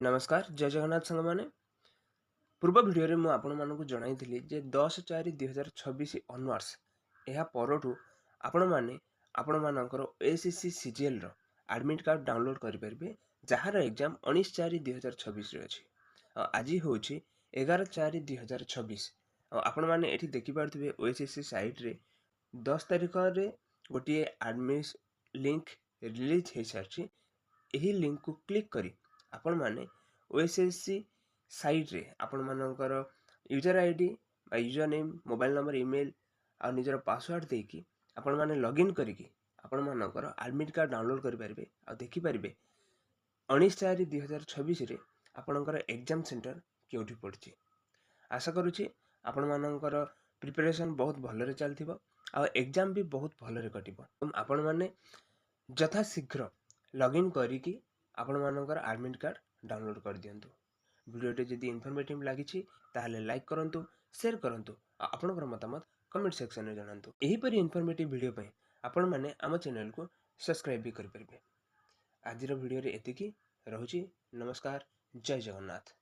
नमस्कार जय जगन्नाथ सांग मैंने पूर्व भिडियो मु आपण मानक जणाई जे 10/4/2026 ऑनवर्ड्स यह परठू आपण माने आपण मानकर एसएससी सीजीएल रो एडमिट कार्ड डाउनलोड करि परिबे जार एग्जाम 19/4/2026 रे अछि। आज होछि 11/4/2026। आपण माने एठी देखि पारथिबे ओएसएससी साइट रे 10 तारिख रे गोटे एडमिट लिंक रिलीज हे सारछि। एही लिंक को क्लिक करी आपण माने ओएसएससी साइट रे आपण मानकर यूजर आईडी बा user name mobile number email आ निजर पासवर्ड देकी आपण माने लॉगिन करिकी आपण मानकर एडमिट कार्ड डाउनलोड करि परिबे आ देखि परिबे 19/4/2026 रे आपणकर एग्जाम सेंटर केउठी पड़छि। आशा करूछि आपण मानकर प्रिपरेशन बहुत भलरे चलथिबो आ एग्जाम भी बहुत भलरे कटिबो। आपण माने यथा शीघ्र लॉगिन करिकी आपण मानकर एडमिट कार्ड डाउनलोड कर दियंतु। वीडियोटे जदि इन्फॉर्मेटिव लागिछि ताहले लाइक करंतु, शेयर करंतु, आपनकर मतामत कमेंट सेक्शन में जणांतु। एही परि इन्फॉर्मेटिव वीडियो पय आपण माने आम चैनल को सब्सक्राइब भी कर परिबे। आजिर वीडियो रे एतिकी रहुछि। नमस्कार, जय जगन्नाथ।